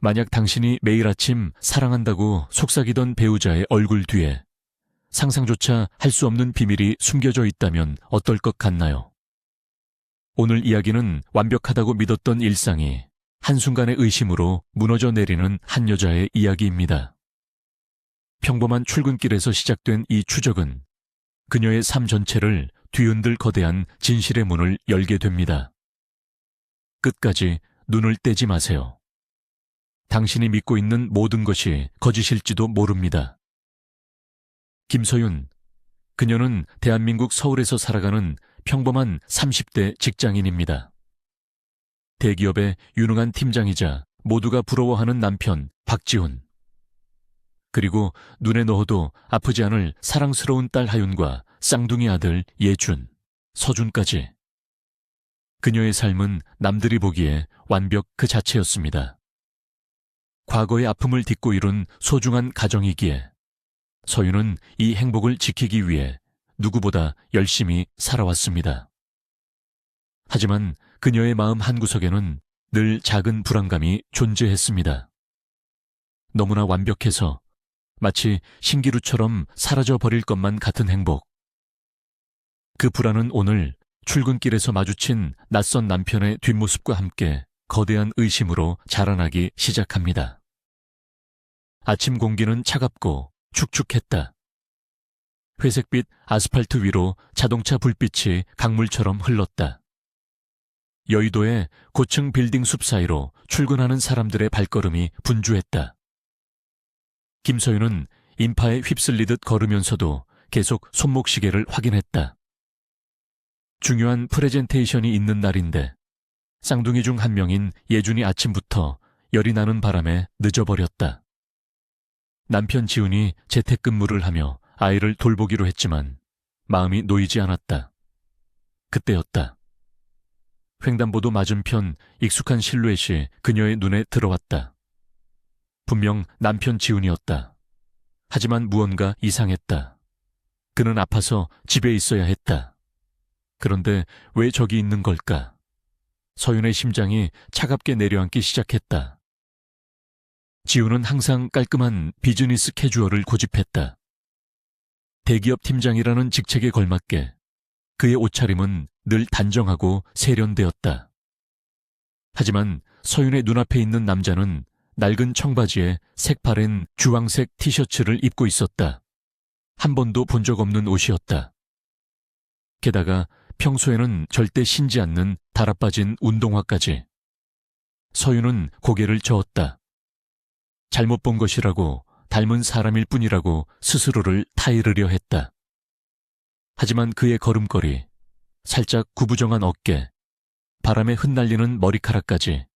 만약 당신이 매일 아침 사랑한다고 속삭이던 배우자의 얼굴 뒤에 상상조차 할 수 없는 비밀이 숨겨져 있다면 어떨 것 같나요? 오늘 이야기는 완벽하다고 믿었던 일상이 한순간의 의심으로 무너져 내리는 한 여자의 이야기입니다. 평범한 출근길에서 시작된 이 추적은 그녀의 삶 전체를 뒤흔들 거대한 진실의 문을 열게 됩니다. 끝까지 눈을 떼지 마세요. 당신이 믿고 있는 모든 것이 거짓일지도 모릅니다. 김서윤, 그녀는 대한민국 서울에서 살아가는 평범한 30대 직장인입니다. 대기업의 유능한 팀장이자 모두가 부러워하는 남편 박지훈, 그리고 눈에 넣어도 아프지 않을 사랑스러운 딸 하윤과 쌍둥이 아들 예준, 서준까지. 그녀의 삶은 남들이 보기에 완벽 그 자체였습니다. 과거의 아픔을 딛고 이룬 소중한 가정이기에 서윤은 이 행복을 지키기 위해 누구보다 열심히 살아왔습니다. 하지만 그녀의 마음 한구석에는 늘 작은 불안감이 존재했습니다. 너무나 완벽해서 마치 신기루처럼 사라져버릴 것만 같은 행복. 그 불안은 오늘 출근길에서 마주친 낯선 남편의 뒷모습과 함께 거대한 의심으로 자라나기 시작합니다. 아침 공기는 차갑고 축축했다. 회색빛 아스팔트 위로 자동차 불빛이 강물처럼 흘렀다. 여의도의 고층 빌딩 숲 사이로 출근하는 사람들의 발걸음이 분주했다. 김서윤은 인파에 휩쓸리듯 걸으면서도 계속 손목시계를 확인했다. 중요한 프레젠테이션이 있는 날인데 쌍둥이 중 한 명인 예준이 아침부터 열이 나는 바람에 늦어버렸다. 남편 지훈이 재택근무를 하며 아이를 돌보기로 했지만 마음이 놓이지 않았다. 그때였다. 횡단보도 맞은편 익숙한 실루엣이 그녀의 눈에 들어왔다. 분명 남편 지훈이었다. 하지만 무언가 이상했다. 그는 아파서 집에 있어야 했다. 그런데 왜 저기 있는 걸까? 서윤의 심장이 차갑게 내려앉기 시작했다. 지훈은 항상 깔끔한 비즈니스 캐주얼을 고집했다. 대기업 팀장이라는 직책에 걸맞게 그의 옷차림은 늘 단정하고 세련되었다. 하지만 서윤의 눈앞에 있는 남자는 낡은 청바지에 색바랜 주황색 티셔츠를 입고 있었다. 한 번도 본 적 없는 옷이었다. 게다가 평소에는 절대 신지 않는 달아빠진 운동화까지. 서윤은 고개를 저었다. 잘못 본 것이라고, 닮은 사람일 뿐이라고 스스로를 타이르려 했다. 하지만 그의 걸음걸이, 살짝 구부정한 어깨, 바람에 흩날리는 머리카락까지,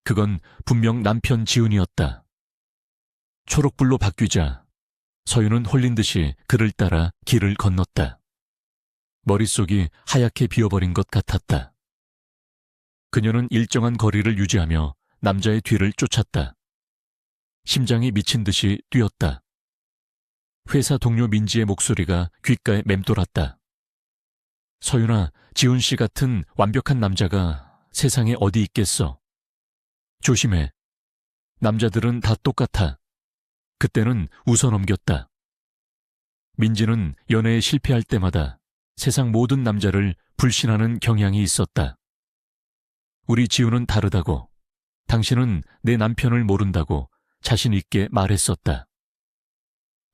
그건 분명 남편 지훈이었다. 초록불로 바뀌자 서윤은 홀린 듯이 그를 따라 길을 건넜다. 머릿속이 하얗게 비어버린 것 같았다. 그녀는 일정한 거리를 유지하며 남자의 뒤를 쫓았다. 심장이 미친 듯이 뛰었다. 회사 동료 민지의 목소리가 귓가에 맴돌았다. 서윤아, 지훈 씨 같은 완벽한 남자가 세상에 어디 있겠어. 조심해. 남자들은 다 똑같아. 그때는 웃어넘겼다. 민지는 연애에 실패할 때마다 세상 모든 남자를 불신하는 경향이 있었다. 우리 지훈은 다르다고, 당신은 내 남편을 모른다고 자신 있게 말했었다.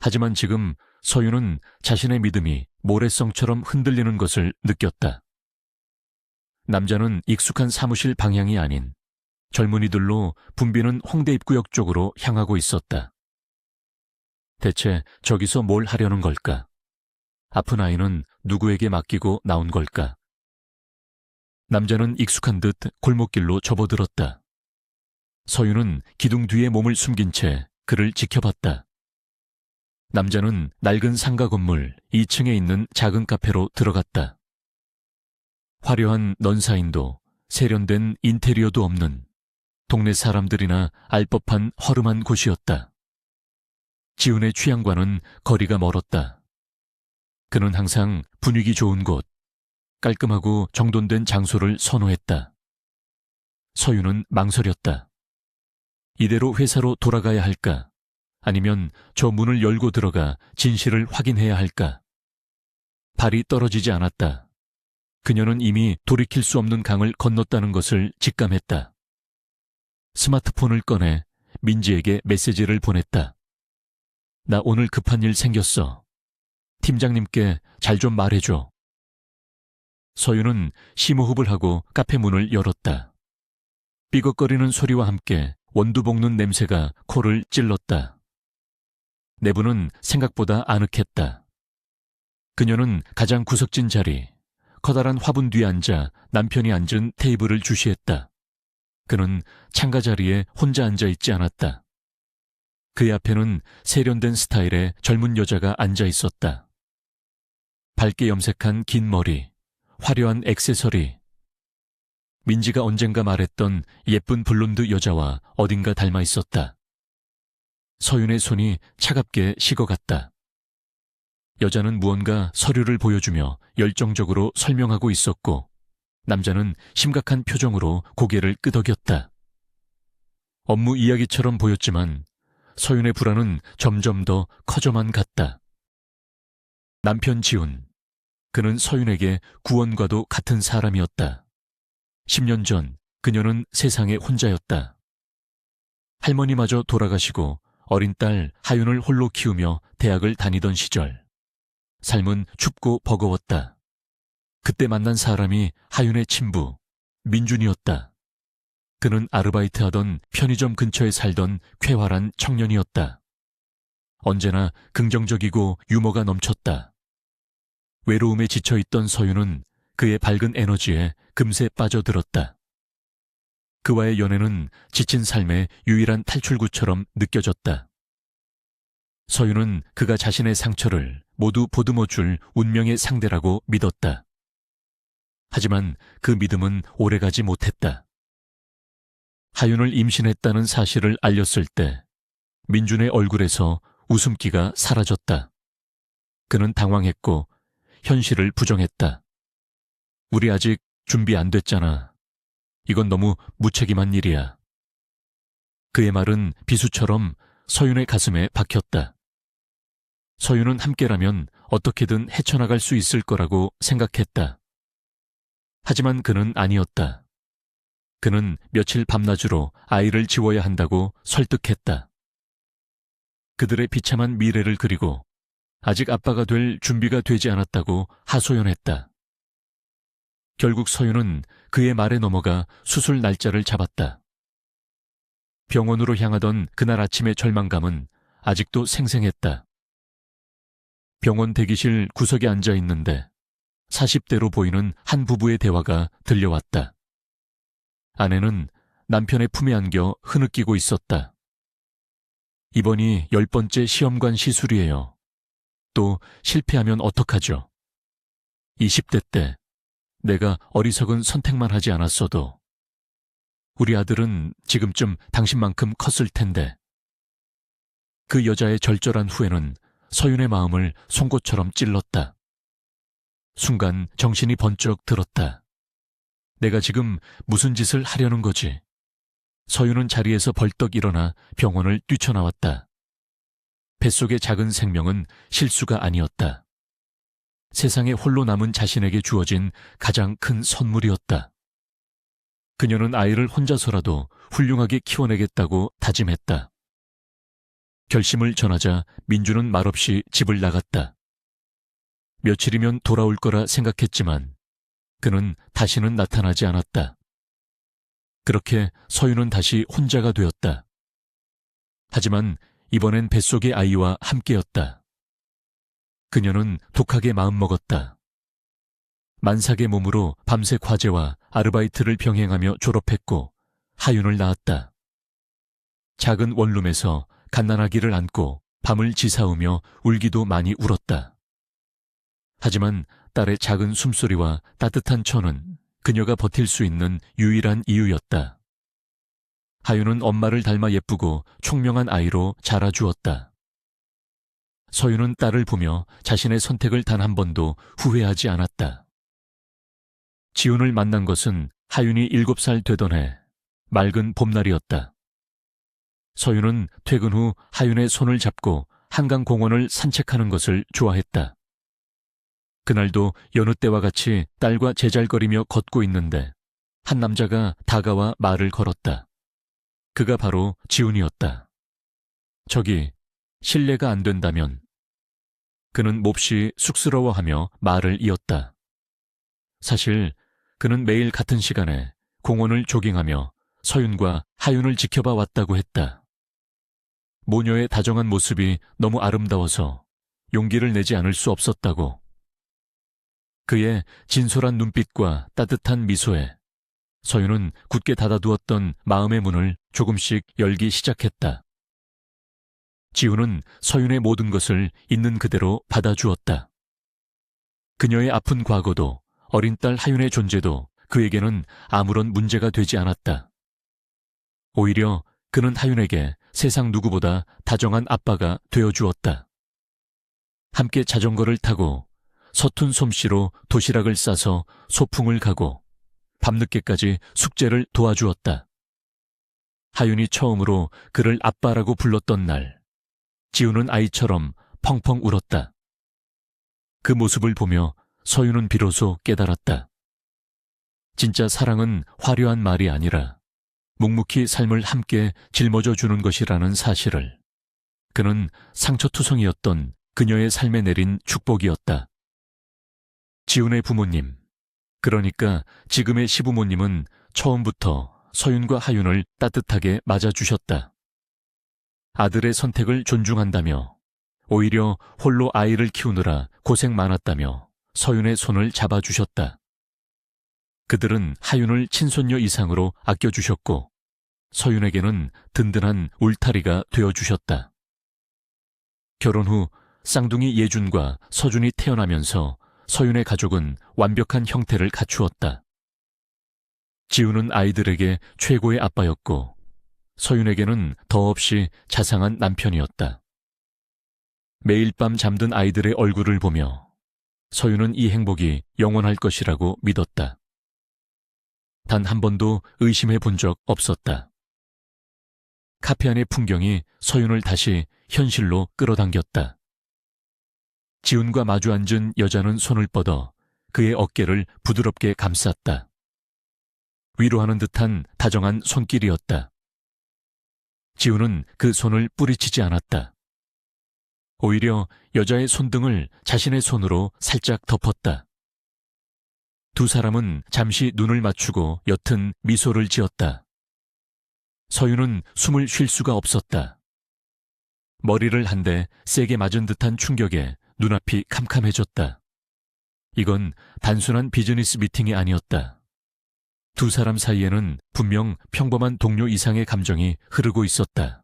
하지만 지금 서윤은 자신의 믿음이 모래성처럼 흔들리는 것을 느꼈다. 남자는 익숙한 사무실 방향이 아닌 젊은이들로 붐비는 홍대 입구역 쪽으로 향하고 있었다. 대체 저기서 뭘 하려는 걸까? 아픈 아이는 누구에게 맡기고 나온 걸까? 남자는 익숙한 듯 골목길로 접어들었다. 서윤은 기둥 뒤에 몸을 숨긴 채 그를 지켜봤다. 남자는 낡은 상가 건물 2층에 있는 작은 카페로 들어갔다. 화려한 넌사인도 세련된 인테리어도 없는 동네 사람들이나 알 법한 허름한 곳이었다. 지훈의 취향과는 거리가 멀었다. 그는 항상 분위기 좋은 곳, 깔끔하고 정돈된 장소를 선호했다. 서윤은 망설였다. 이대로 회사로 돌아가야 할까? 아니면 저 문을 열고 들어가 진실을 확인해야 할까? 발이 떨어지지 않았다. 그녀는 이미 돌이킬 수 없는 강을 건넜다는 것을 직감했다. 스마트폰을 꺼내 민지에게 메시지를 보냈다. 나 오늘 급한 일 생겼어. 팀장님께 잘 좀 말해줘. 서윤은 심호흡을 하고 카페 문을 열었다. 삐걱거리는 소리와 함께 원두 볶는 냄새가 코를 찔렀다. 내부는 생각보다 아늑했다. 그녀는 가장 구석진 자리, 커다란 화분 뒤에 앉아 남편이 앉은 테이블을 주시했다. 그는 창가 자리에 혼자 앉아 있지 않았다. 그의 앞에는 세련된 스타일의 젊은 여자가 앉아 있었다. 밝게 염색한 긴 머리, 화려한 액세서리. 민지가 언젠가 말했던 예쁜 블론드 여자와 어딘가 닮아 있었다. 서윤의 손이 차갑게 식어갔다. 여자는 무언가 서류를 보여주며 열정적으로 설명하고 있었고, 남자는 심각한 표정으로 고개를 끄덕였다. 업무 이야기처럼 보였지만 서윤의 불안은 점점 더 커져만 갔다. 남편 지훈. 그는 서윤에게 구원과도 같은 사람이었다. 10년 전 그녀는 세상에 혼자였다. 할머니마저 돌아가시고 어린 딸 하윤을 홀로 키우며 대학을 다니던 시절. 삶은 춥고 버거웠다. 그때 만난 사람이 하윤의 친부, 민준이었다. 그는 아르바이트하던 편의점 근처에 살던 쾌활한 청년이었다. 언제나 긍정적이고 유머가 넘쳤다. 외로움에 지쳐있던 서윤은 그의 밝은 에너지에 금세 빠져들었다. 그와의 연애는 지친 삶의 유일한 탈출구처럼 느껴졌다. 서윤은 그가 자신의 상처를 모두 보듬어줄 운명의 상대라고 믿었다. 하지만 그 믿음은 오래가지 못했다. 하윤을 임신했다는 사실을 알렸을 때 민준의 얼굴에서 웃음기가 사라졌다. 그는 당황했고 현실을 부정했다. 우리 아직 준비 안 됐잖아. 이건 너무 무책임한 일이야. 그의 말은 비수처럼 서윤의 가슴에 박혔다. 서윤은 함께라면 어떻게든 헤쳐나갈 수 있을 거라고 생각했다. 하지만 그는 아니었다. 그는 며칠 밤낮으로 아이를 지워야 한다고 설득했다. 그들의 비참한 미래를 그리고 아직 아빠가 될 준비가 되지 않았다고 하소연했다. 결국 서윤은 그의 말에 넘어가 수술 날짜를 잡았다. 병원으로 향하던 그날 아침의 절망감은 아직도 생생했다. 병원 대기실 구석에 앉아 있는데 40대로 보이는 한 부부의 대화가 들려왔다. 아내는 남편의 품에 안겨 흐느끼고 있었다. 이번이 10번째 시험관 시술이에요. 또 실패하면 어떡하죠? 20대 때 내가 어리석은 선택만 하지 않았어도 우리 아들은 지금쯤 당신만큼 컸을 텐데. 그 여자의 절절한 후회는 서윤의 마음을 송곳처럼 찔렀다. 순간 정신이 번쩍 들었다. 내가 지금 무슨 짓을 하려는 거지? 서윤은 자리에서 벌떡 일어나 병원을 뛰쳐나왔다. 뱃속의 작은 생명은 실수가 아니었다. 세상에 홀로 남은 자신에게 주어진 가장 큰 선물이었다. 그녀는 아이를 혼자서라도 훌륭하게 키워내겠다고 다짐했다. 결심을 전하자 민주는 말없이 집을 나갔다. 며칠이면 돌아올 거라 생각했지만 그는 다시는 나타나지 않았다. 그렇게 서윤은 다시 혼자가 되었다. 하지만 이번엔 뱃속의 아이와 함께였다. 그녀는 독하게 마음먹었다. 만삭의 몸으로 밤새 과제와 아르바이트를 병행하며 졸업했고 하윤을 낳았다. 작은 원룸에서 갓난아기를 안고 밤을 지사우며 울기도 많이 울었다. 하지만 딸의 작은 숨소리와 따뜻한 천은 그녀가 버틸 수 있는 유일한 이유였다. 하윤은 엄마를 닮아 예쁘고 총명한 아이로 자라주었다. 서윤은 딸을 보며 자신의 선택을 단 한 번도 후회하지 않았다. 지훈을 만난 것은 하윤이 7살 되던 해 맑은 봄날이었다. 서윤은 퇴근 후 하윤의 손을 잡고 한강 공원을 산책하는 것을 좋아했다. 그날도 여느 때와 같이 딸과 제잘거리며 걷고 있는데 한 남자가 다가와 말을 걸었다. 그가 바로 지훈이었다. 저기, 실례가 안 된다면. 그는 몹시 쑥스러워하며 말을 이었다. 사실 그는 매일 같은 시간에 공원을 조깅하며 서윤과 하윤을 지켜봐 왔다고 했다. 모녀의 다정한 모습이 너무 아름다워서 용기를 내지 않을 수 없었다고. 그의 진솔한 눈빛과 따뜻한 미소에 서윤은 굳게 닫아두었던 마음의 문을 조금씩 열기 시작했다. 지훈은 서윤의 모든 것을 있는 그대로 받아주었다. 그녀의 아픈 과거도 어린 딸 하윤의 존재도 그에게는 아무런 문제가 되지 않았다. 오히려 그는 하윤에게 세상 누구보다 다정한 아빠가 되어주었다. 함께 자전거를 타고 서툰 솜씨로 도시락을 싸서 소풍을 가고 밤늦게까지 숙제를 도와주었다. 하윤이 처음으로 그를 아빠라고 불렀던 날, 지훈은 아이처럼 펑펑 울었다. 그 모습을 보며 서윤은 비로소 깨달았다. 진짜 사랑은 화려한 말이 아니라 묵묵히 삶을 함께 짊어져 주는 것이라는 사실을. 그는 상처투성이었던 그녀의 삶에 내린 축복이었다. 지훈의 부모님, 그러니까 지금의 시부모님은 처음부터 서윤과 하윤을 따뜻하게 맞아주셨다. 아들의 선택을 존중한다며, 오히려 홀로 아이를 키우느라 고생 많았다며 서윤의 손을 잡아주셨다. 그들은 하윤을 친손녀 이상으로 아껴주셨고 서윤에게는 든든한 울타리가 되어주셨다. 결혼 후 쌍둥이 예준과 서준이 태어나면서 서윤의 가족은 완벽한 형태를 갖추었다. 지훈은 아이들에게 최고의 아빠였고 서윤에게는 더없이 자상한 남편이었다. 매일 밤 잠든 아이들의 얼굴을 보며 서윤은 이 행복이 영원할 것이라고 믿었다. 단 한 번도 의심해 본 적 없었다. 카페 안의 풍경이 서윤을 다시 현실로 끌어당겼다. 지훈과 마주 앉은 여자는 손을 뻗어 그의 어깨를 부드럽게 감쌌다. 위로하는 듯한 다정한 손길이었다. 지훈은 그 손을 뿌리치지 않았다. 오히려 여자의 손등을 자신의 손으로 살짝 덮었다. 두 사람은 잠시 눈을 맞추고 옅은 미소를 지었다. 서윤은 숨을 쉴 수가 없었다. 머리를 한 대 세게 맞은 듯한 충격에 눈앞이 캄캄해졌다. 이건 단순한 비즈니스 미팅이 아니었다. 두 사람 사이에는 분명 평범한 동료 이상의 감정이 흐르고 있었다.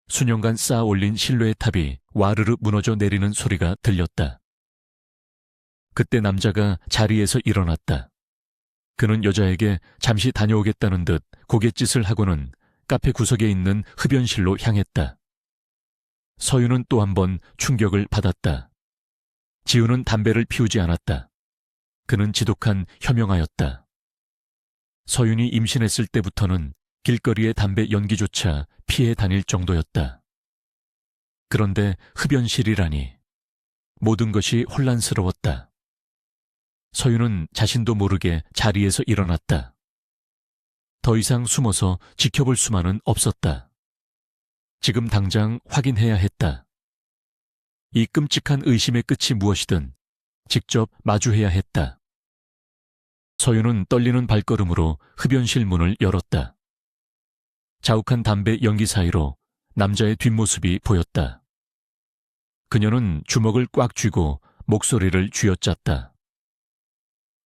수년간 쌓아 올린 신뢰의 탑이 와르르 무너져 내리는 소리가 들렸다. 그때 남자가 자리에서 일어났다. 그는 여자에게 잠시 다녀오겠다는 듯 고갯짓을 하고는 카페 구석에 있는 흡연실로 향했다. 서윤은 또 한 번 충격을 받았다. 지훈은 담배를 피우지 않았다. 그는 지독한 혐용하였다. 서윤이 임신했을 때부터는 길거리의 담배 연기조차 피해 다닐 정도였다. 그런데 흡연실이라니. 모든 것이 혼란스러웠다. 서윤은 자신도 모르게 자리에서 일어났다. 더 이상 숨어서 지켜볼 수만은 없었다. 지금 당장 확인해야 했다. 이 끔찍한 의심의 끝이 무엇이든 직접 마주해야 했다. 서윤은 떨리는 발걸음으로 흡연실 문을 열었다. 자욱한 담배 연기 사이로 남자의 뒷모습이 보였다. 그녀는 주먹을 꽉 쥐고 목소리를 쥐어짰다.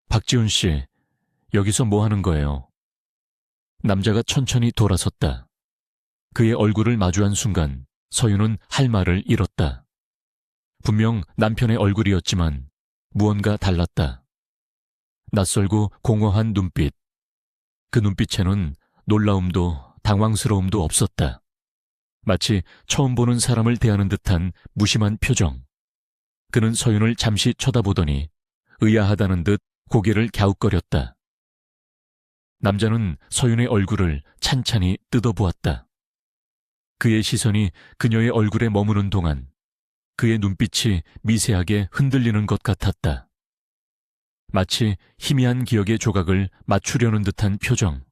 박지훈 씨, 여기서 뭐 하는 거예요? 남자가 천천히 돌아섰다. 그의 얼굴을 마주한 순간 서윤은 할 말을 잃었다. 분명 남편의 얼굴이었지만 무언가 달랐다. 낯설고 공허한 눈빛. 그 눈빛에는 놀라움도 당황스러움도 없었다. 마치 처음 보는 사람을 대하는 듯한 무심한 표정. 그는 서윤을 잠시 쳐다보더니 의아하다는 듯 고개를 갸웃거렸다. 남자는 서윤의 얼굴을 찬찬히 뜯어보았다. 그의 시선이 그녀의 얼굴에 머무는 동안 그의 눈빛이 미세하게 흔들리는 것 같았다. 마치 희미한 기억의 조각을 맞추려는 듯한 표정.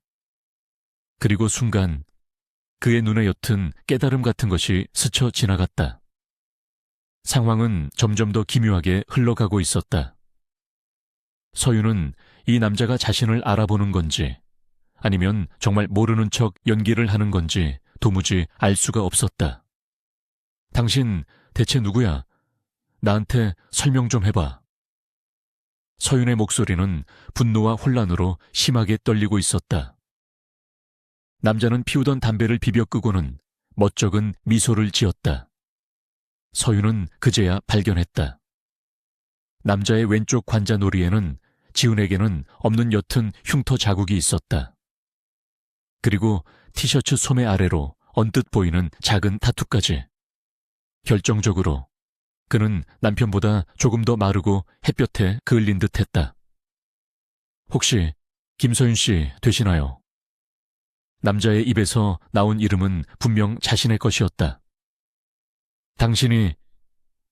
그리고 순간 그의 눈에 옅은 깨달음 같은 것이 스쳐 지나갔다. 상황은 점점 더 기묘하게 흘러가고 있었다. 서윤은 이 남자가 자신을 알아보는 건지 아니면 정말 모르는 척 연기를 하는 건지 도무지 알 수가 없었다. 당신 대체 누구야? 나한테 설명 좀 해봐. 서윤의 목소리는 분노와 혼란으로 심하게 떨리고 있었다. 남자는 피우던 담배를 비벼 끄고는 멋쩍은 미소를 지었다. 서윤은 그제야 발견했다. 남자의 왼쪽 관자놀이에는 지훈에게는 없는 옅은 흉터 자국이 있었다. 그리고 티셔츠 소매 아래로 언뜻 보이는 작은 타투까지. 결정적으로 그는 남편보다 조금 더 마르고 햇볕에 그을린 듯했다. 혹시 김서윤 씨 되시나요? 남자의 입에서 나온 이름은 분명 자신의 것이었다. 당신이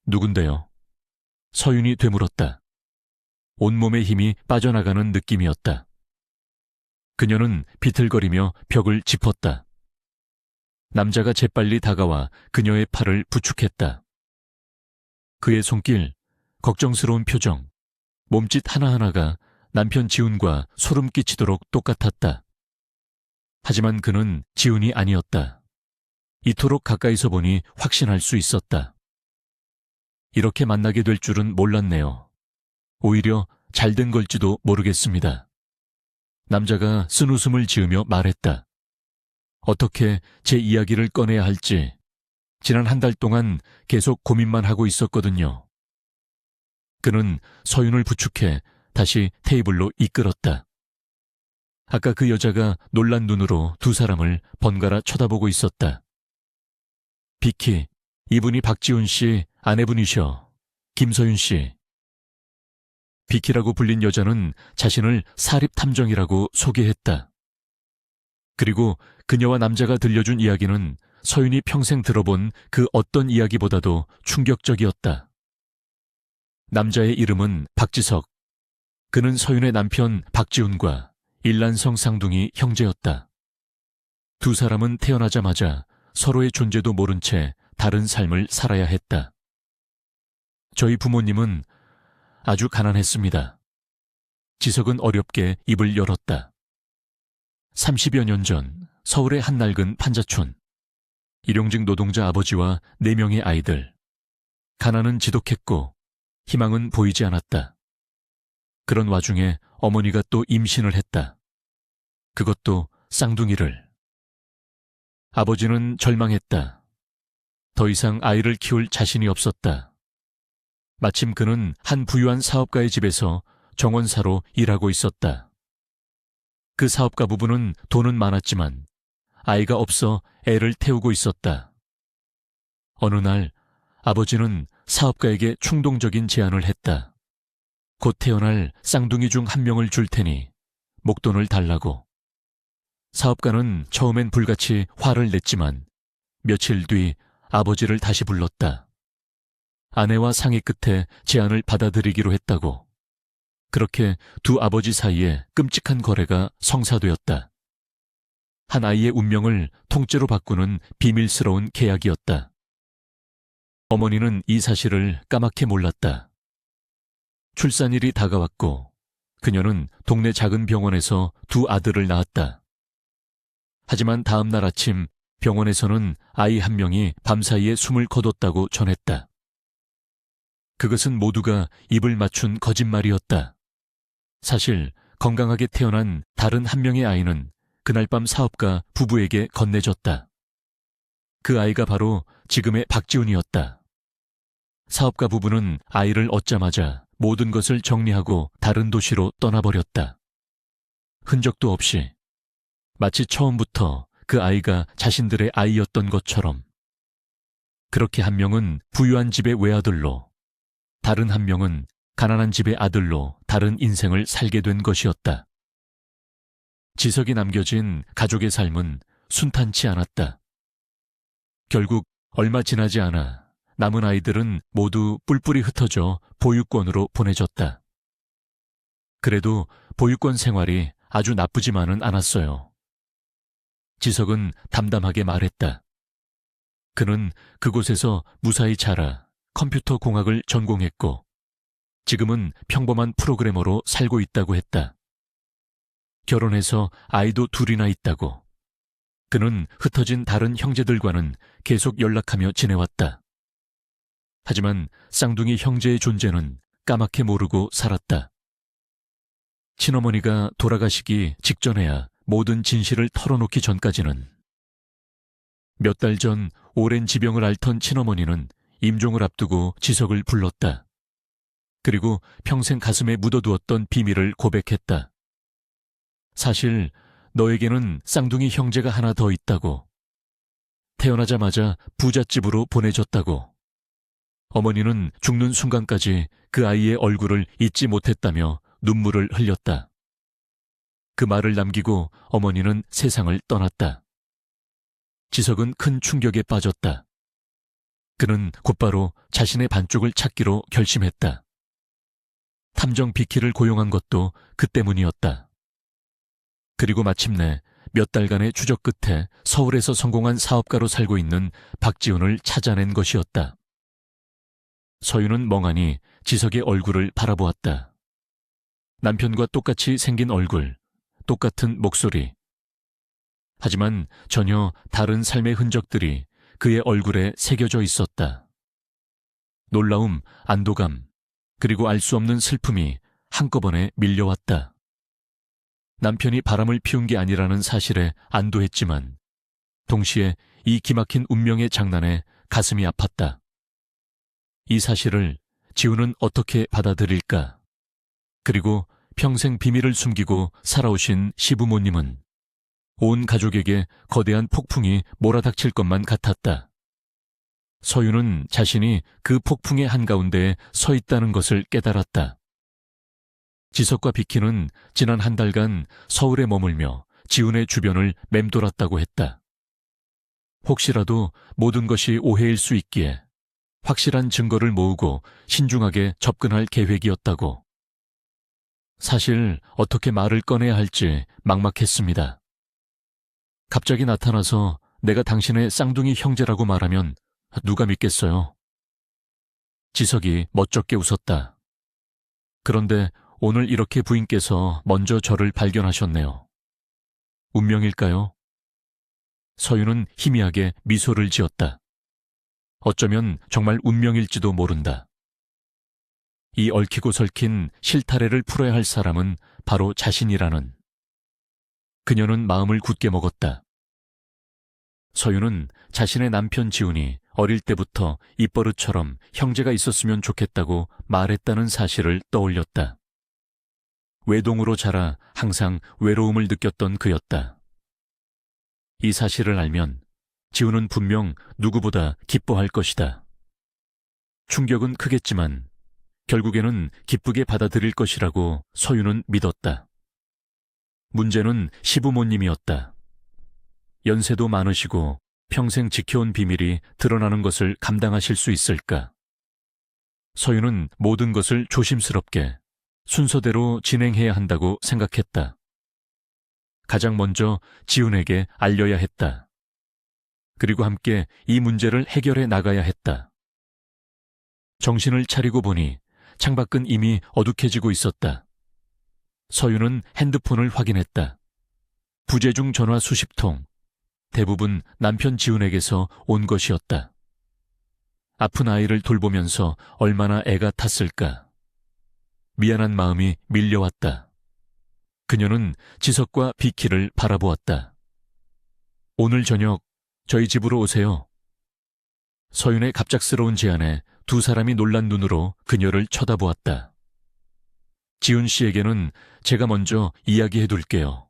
누군데요? 서윤이 되물었다. 온몸의 힘이 빠져나가는 느낌이었다. 그녀는 비틀거리며 벽을 짚었다. 남자가 재빨리 다가와 그녀의 팔을 부축했다. 그의 손길, 걱정스러운 표정, 몸짓 하나하나가 남편 지훈과 소름 끼치도록 똑같았다. 하지만 그는 지훈이 아니었다. 이토록 가까이서 보니 확신할 수 있었다. 이렇게 만나게 될 줄은 몰랐네요. 오히려 잘된 걸지도 모르겠습니다. 남자가 쓴웃음을 지으며 말했다. 어떻게 제 이야기를 꺼내야 할지 지난 한 달 동안 계속 고민만 하고 있었거든요. 그는 서윤을 부축해 다시 테이블로 이끌었다. 아까 그 여자가 놀란 눈으로 두 사람을 번갈아 쳐다보고 있었다. 비키, 이분이 박지훈 씨 아내분이셔. 김서윤 씨. 비키라고 불린 여자는 자신을 사립탐정이라고 소개했다. 그리고 그녀와 남자가 들려준 이야기는 서윤이 평생 들어본 그 어떤 이야기보다도 충격적이었다. 남자의 이름은 박지석. 그는 서윤의 남편 박지훈과 일란성 쌍둥이 형제였다. 두 사람은 태어나자마자 서로의 존재도 모른 채 다른 삶을 살아야 했다. 저희 부모님은 아주 가난했습니다. 지석은 어렵게 입을 열었다. 30여 년 전 서울의 한 낡은 판자촌. 일용직 노동자 아버지와 4명의 아이들. 가난은 지독했고 희망은 보이지 않았다. 그런 와중에 어머니가 또 임신을 했다. 그것도 쌍둥이를. 아버지는 절망했다. 더 이상 아이를 키울 자신이 없었다. 마침 그는 한 부유한 사업가의 집에서 정원사로 일하고 있었다. 그 사업가 부부는 돈은 많았지만 아이가 없어 애를 태우고 있었다. 어느 날 아버지는 사업가에게 충동적인 제안을 했다. 곧 태어날 쌍둥이 중 한 명을 줄 테니 목돈을 달라고. 사업가는 처음엔 불같이 화를 냈지만 며칠 뒤 아버지를 다시 불렀다. 아내와 상의 끝에 제안을 받아들이기로 했다고. 그렇게 두 아버지 사이에 끔찍한 거래가 성사되었다. 한 아이의 운명을 통째로 바꾸는 비밀스러운 계약이었다. 어머니는 이 사실을 까맣게 몰랐다. 출산일이 다가왔고 그녀는 동네 작은 병원에서 두 아들을 낳았다. 하지만 다음 날 아침 병원에서는 아이 한 명이 밤사이에 숨을 거뒀다고 전했다. 그것은 모두가 입을 맞춘 거짓말이었다. 사실 건강하게 태어난 다른 한 명의 아이는 그날 밤 사업가 부부에게 건네졌다. 그 아이가 바로 지금의 박지훈이었다. 사업가 부부는 아이를 얻자마자 모든 것을 정리하고 다른 도시로 떠나버렸다. 흔적도 없이. 마치 처음부터 그 아이가 자신들의 아이였던 것처럼. 그렇게 한 명은 부유한 집의 외아들로, 다른 한 명은 가난한 집의 아들로 다른 인생을 살게 된 것이었다. 지석이 남겨진 가족의 삶은 순탄치 않았다. 결국 얼마 지나지 않아 남은 아이들은 모두 뿔뿔이 흩어져 보육원으로 보내졌다. 그래도 보육원 생활이 아주 나쁘지만은 않았어요. 지석은 담담하게 말했다. 그는 그곳에서 무사히 자라 컴퓨터 공학을 전공했고 지금은 평범한 프로그래머로 살고 있다고 했다. 결혼해서 아이도 둘이나 있다고. 그는 흩어진 다른 형제들과는 계속 연락하며 지내왔다. 하지만 쌍둥이 형제의 존재는 까맣게 모르고 살았다. 친어머니가 돌아가시기 직전에야 모든 진실을 털어놓기 전까지는. 몇 달 전 오랜 지병을 앓던 친어머니는 임종을 앞두고 지석을 불렀다. 그리고 평생 가슴에 묻어두었던 비밀을 고백했다. 사실 너에게는 쌍둥이 형제가 하나 더 있다고. 태어나자마자 부잣집으로 보내줬다고. 어머니는 죽는 순간까지 그 아이의 얼굴을 잊지 못했다며 눈물을 흘렸다. 그 말을 남기고 어머니는 세상을 떠났다. 지석은 큰 충격에 빠졌다. 그는 곧바로 자신의 반쪽을 찾기로 결심했다. 탐정 비키를 고용한 것도 그 때문이었다. 그리고 마침내 몇 달간의 추적 끝에 서울에서 성공한 사업가로 살고 있는 박지훈을 찾아낸 것이었다. 서윤은 멍하니 지석의 얼굴을 바라보았다. 남편과 똑같이 생긴 얼굴, 똑같은 목소리. 하지만 전혀 다른 삶의 흔적들이 그의 얼굴에 새겨져 있었다. 놀라움, 안도감, 그리고 알 수 없는 슬픔이 한꺼번에 밀려왔다. 남편이 바람을 피운 게 아니라는 사실에 안도했지만 동시에 이 기막힌 운명의 장난에 가슴이 아팠다. 이 사실을 지훈은 어떻게 받아들일까? 그리고 평생 비밀을 숨기고 살아오신 시부모님은 온 가족에게 거대한 폭풍이 몰아닥칠 것만 같았다. 서윤은 자신이 그 폭풍의 한가운데에 서 있다는 것을 깨달았다. 지석과 비키는 지난 한 달간 서울에 머물며 지훈의 주변을 맴돌았다고 했다. 혹시라도 모든 것이 오해일 수 있기에 확실한 증거를 모으고 신중하게 접근할 계획이었다고. 사실 어떻게 말을 꺼내야 할지 막막했습니다. 갑자기 나타나서 내가 당신의 쌍둥이 형제라고 말하면 누가 믿겠어요? 지석이 멋쩍게 웃었다. 그런데 오늘 이렇게 부인께서 먼저 저를 발견하셨네요. 운명일까요? 서윤은 희미하게 미소를 지었다. 어쩌면 정말 운명일지도 모른다. 이 얽히고 설킨 실타래를 풀어야 할 사람은 바로 자신이라는. 그녀는 마음을 굳게 먹었다. 서윤은 자신의 남편 지훈이 어릴 때부터 입버릇처럼 형제가 있었으면 좋겠다고 말했다는 사실을 떠올렸다. 외동으로 자라 항상 외로움을 느꼈던 그였다. 이 사실을 알면 지훈은 분명 누구보다 기뻐할 것이다. 충격은 크겠지만 결국에는 기쁘게 받아들일 것이라고 서윤은 믿었다. 문제는 시부모님이었다. 연세도 많으시고 평생 지켜온 비밀이 드러나는 것을 감당하실 수 있을까? 서윤은 모든 것을 조심스럽게 순서대로 진행해야 한다고 생각했다. 가장 먼저 지훈에게 알려야 했다. 그리고 함께 이 문제를 해결해 나가야 했다. 정신을 차리고 보니 창밖은 이미 어둑해지고 있었다. 서윤은 핸드폰을 확인했다. 부재중 전화 수십 통, 대부분 남편 지훈에게서 온 것이었다. 아픈 아이를 돌보면서 얼마나 애가 탔을까. 미안한 마음이 밀려왔다. 그녀는 지석과 비키를 바라보았다. 오늘 저녁 저희 집으로 오세요. 서윤의 갑작스러운 제안에 두 사람이 놀란 눈으로 그녀를 쳐다보았다. 지훈 씨에게는 제가 먼저 이야기해 둘게요.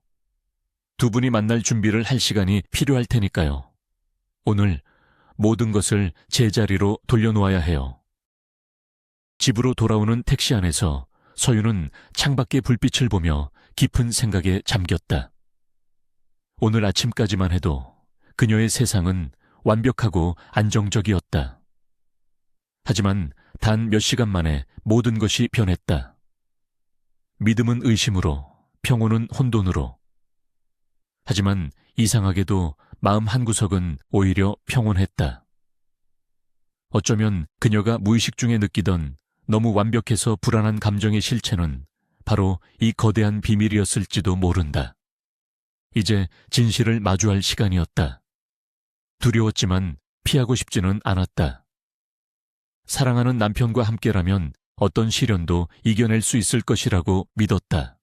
두 분이 만날 준비를 할 시간이 필요할 테니까요. 오늘 모든 것을 제자리로 돌려놓아야 해요. 집으로 돌아오는 택시 안에서 서윤은 창밖의 불빛을 보며 깊은 생각에 잠겼다. 오늘 아침까지만 해도 그녀의 세상은 완벽하고 안정적이었다. 하지만 단 몇 시간 만에 모든 것이 변했다. 믿음은 의심으로, 평온은 혼돈으로. 하지만 이상하게도 마음 한구석은 오히려 평온했다. 어쩌면 그녀가 무의식 중에 느끼던 너무 완벽해서 불안한 감정의 실체는 바로 이 거대한 비밀이었을지도 모른다. 이제 진실을 마주할 시간이었다. 두려웠지만 피하고 싶지는 않았다. 사랑하는 남편과 함께라면 어떤 시련도 이겨낼 수 있을 것이라고 믿었다.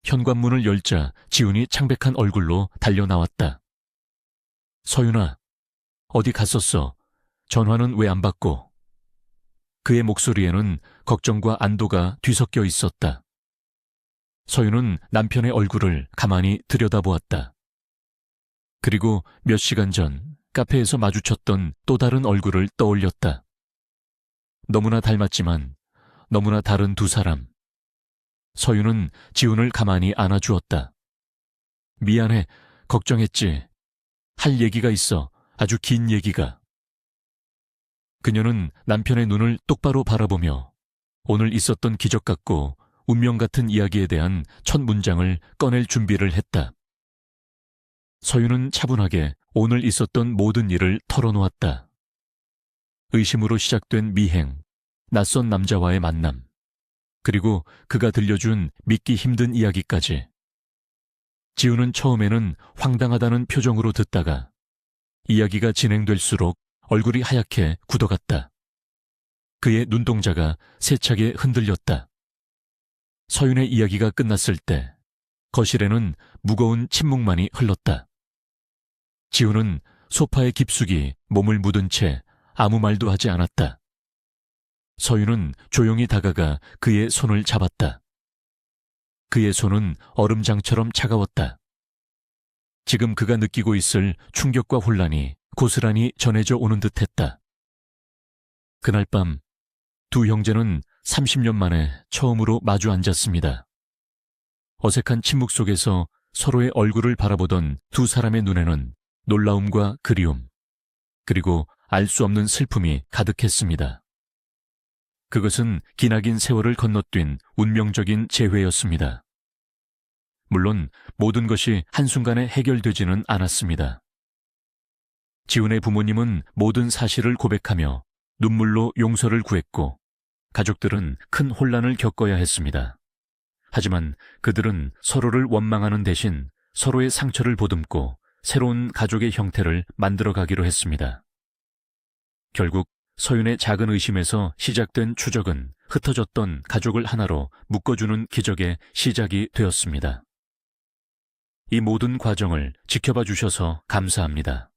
현관문을 열자 지훈이 창백한 얼굴로 달려나왔다. 서윤아, 어디 갔었어? 전화는 왜 안 받고? 그의 목소리에는 걱정과 안도가 뒤섞여 있었다. 서윤은 남편의 얼굴을 가만히 들여다보았다. 그리고 몇 시간 전 카페에서 마주쳤던 또 다른 얼굴을 떠올렸다. 너무나 닮았지만 너무나 다른 두 사람. 서윤은 지훈을 가만히 안아주었다. 미안해, 걱정했지. 할 얘기가 있어, 아주 긴 얘기가. 그녀는 남편의 눈을 똑바로 바라보며 오늘 있었던 기적 같고 운명 같은 이야기에 대한 첫 문장을 꺼낼 준비를 했다. 서윤은 차분하게 오늘 있었던 모든 일을 털어놓았다. 의심으로 시작된 미행, 낯선 남자와의 만남, 그리고 그가 들려준 믿기 힘든 이야기까지. 지훈은 처음에는 황당하다는 표정으로 듣다가 이야기가 진행될수록 얼굴이 하얗게 굳어갔다. 그의 눈동자가 세차게 흔들렸다. 서윤의 이야기가 끝났을 때 거실에는 무거운 침묵만이 흘렀다. 지훈은 소파에 깊숙이 몸을 묻은 채 아무 말도 하지 않았다. 서윤은 조용히 다가가 그의 손을 잡았다. 그의 손은 얼음장처럼 차가웠다. 지금 그가 느끼고 있을 충격과 혼란이 고스란히 전해져 오는 듯했다. 그날 밤 두 형제는 30년 만에 처음으로 마주 앉았습니다. 어색한 침묵 속에서 서로의 얼굴을 바라보던 두 사람의 눈에는 놀라움과 그리움, 그리고 알 수 없는 슬픔이 가득했습니다. 그것은 기나긴 세월을 건너뛴 운명적인 재회였습니다. 물론 모든 것이 한순간에 해결되지는 않았습니다. 지훈의 부모님은 모든 사실을 고백하며 눈물로 용서를 구했고 가족들은 큰 혼란을 겪어야 했습니다. 하지만 그들은 서로를 원망하는 대신 서로의 상처를 보듬고 새로운 가족의 형태를 만들어가기로 했습니다. 결국 서윤의 작은 의심에서 시작된 추적은 흩어졌던 가족을 하나로 묶어주는 기적의 시작이 되었습니다. 이 모든 과정을 지켜봐 주셔서 감사합니다.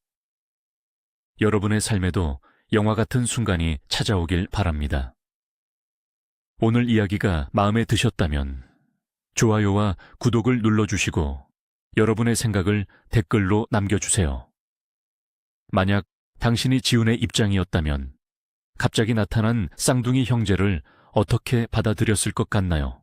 여러분의 삶에도 영화 같은 순간이 찾아오길 바랍니다. 오늘 이야기가 마음에 드셨다면 좋아요와 구독을 눌러주시고 여러분의 생각을 댓글로 남겨주세요. 만약 당신이 지훈의 입장이었다면 갑자기 나타난 쌍둥이 형제를 어떻게 받아들였을 것 같나요?